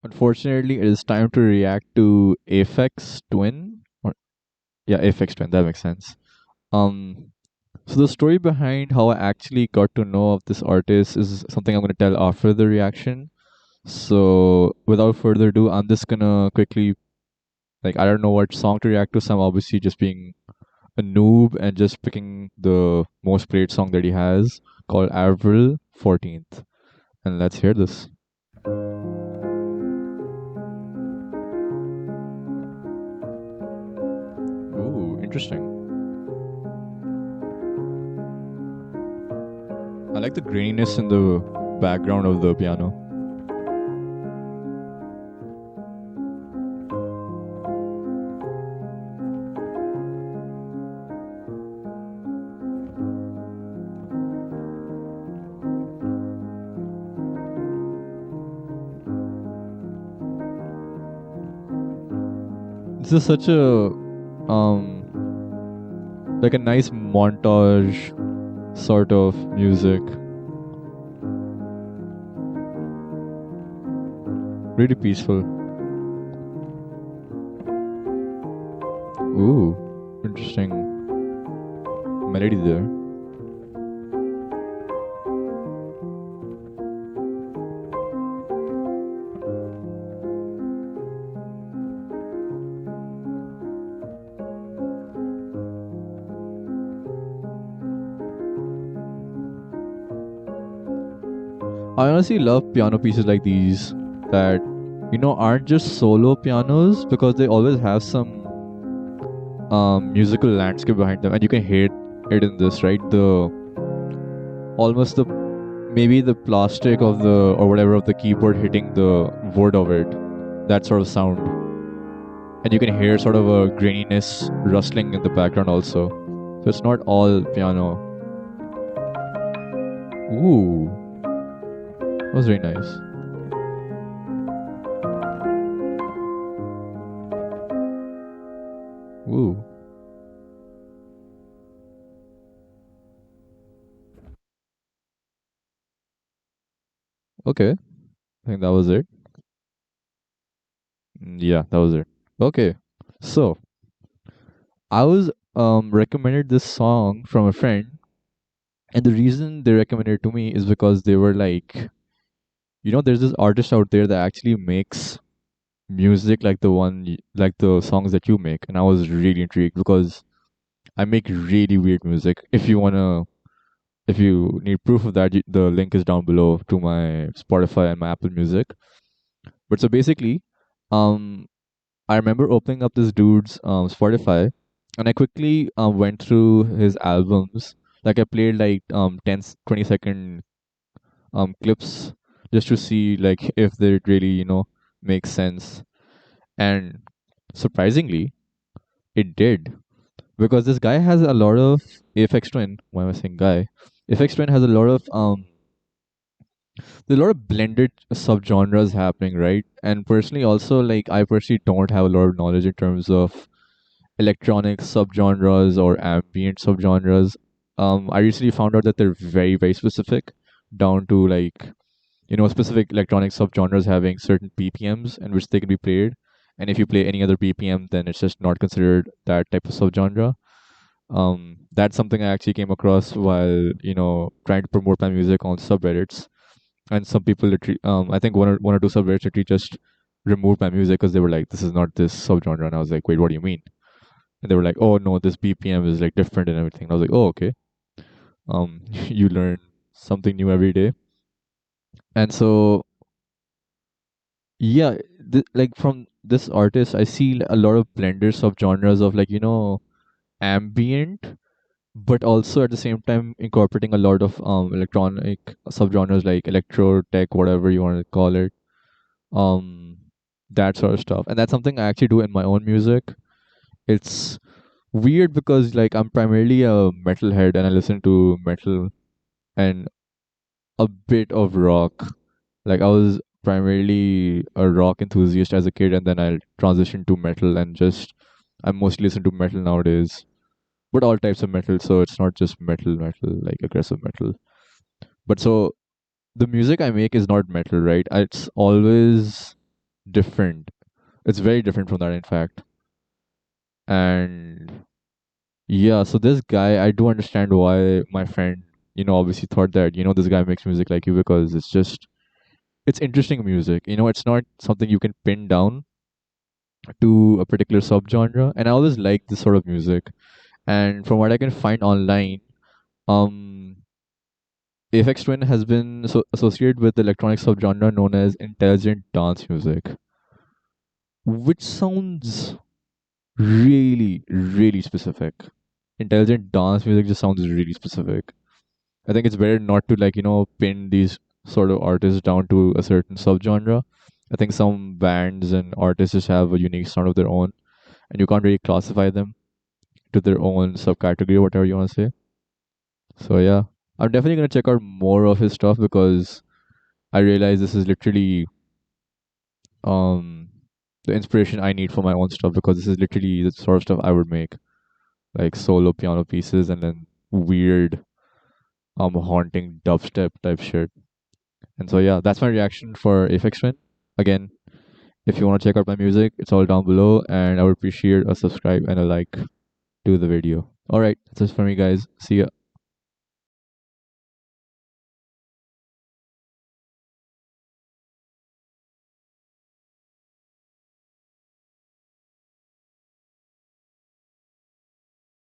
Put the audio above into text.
Unfortunately, it is time to react to Aphex Twin. Or yeah, Aphex Twin. That makes sense. Um, so the story behind how I actually got to know of this artist is something I'm gonna tell after the reaction. So without further ado, I'm just gonna quickly I don't know what song to react to. So I'm obviously just being a noob and just picking the most played song that he has called Avril 14th. And let's hear this. Ooh, interesting. I like the graininess in the background of the piano. This is such a like a nice montage sort of music. Really peaceful. Ooh, interesting melody there. I honestly love piano pieces like these that aren't just solo pianos because they always have some musical landscape behind them, and you can hear it in this, right? The almost the maybe the plastic of the or whatever of the keyboard hitting the wood of it, that sort of sound, and you can hear sort of a graininess rustling in the background also. So it's not all piano. Ooh, that was very nice. Ooh, okay. I think that was it. Yeah, that was it. Okay, so I was recommended this song from a friend, and the reason they recommended it to me is because they were like, there's this artist out there that actually makes music like like the songs that you make, and I was really intrigued because I make really weird music. If you need proof of that, the link is down below to my Spotify and my Apple Music. But so basically, um, I remember opening up this dude's Spotify, and I quickly went through his albums. Like I played like 10, 20-second clips just to see like if they really make sense. And surprisingly, it did, because this guy has a lot of Aphex Twin. Why am I saying guy? Aphex Twin has a lot of there's a lot of blended subgenres happening, right? And personally, also like I personally don't have a lot of knowledge in terms of electronic subgenres or ambient subgenres. I recently found out that they're very, very specific, down to like specific electronic subgenres having certain BPMs in which they can be played. And if you play any other BPM, then it's just not considered that type of subgenre. That's something I actually came across while trying to promote my music on subreddits. And some people literally, I think one or two subreddits literally just removed my music because they were like, "This is not this subgenre," and I was like, "Wait, what do you mean?" And they were like, "Oh no, this BPM is like different and everything." And I was like, "Oh, okay." You learn something new every day. And so yeah, like from this artist, I see a lot of blenders of genres of like ambient, but also at the same time incorporating a lot of electronic subgenres like electro tech, whatever you want to call it, um, that sort of stuff. And that's something I actually do in my own music. It's weird because like I'm primarily a metalhead and I listen to metal and a bit of rock. Like I was primarily a rock enthusiast as a kid, and then I transitioned to metal, and just I mostly listen to metal nowadays. But all types of metal, so it's not just metal, like aggressive metal. But so the music I make is not metal, right? It's always different. It's very different from that, in fact. And yeah, so this guy, I do understand why my friend, obviously thought that, this guy makes music like you, because it's interesting music. It's not something you can pin down to a particular subgenre. And I always like this sort of music. And from what I can find online, um, Aphex Twin has been associated with the electronic subgenre known as intelligent dance music, which sounds really, really specific. Intelligent dance music just sounds really specific. I think it's better not to pin these sort of artists down to a certain subgenre. I think some bands and artists just have a unique sound of their own, and you can't really classify them to their own subcategory or whatever you want to say. So yeah, I'm definitely gonna check out more of his stuff because I realize this is literally um the inspiration I need for my own stuff, because this is literally the sort of stuff I would make, like solo piano pieces and then weird haunting dubstep type shit. And so yeah, that's my reaction for Aphex Twin. Again, if you want to check out my music, it's all down below, and I would appreciate a subscribe and a like to the video. All right, that's it for me, guys. See ya.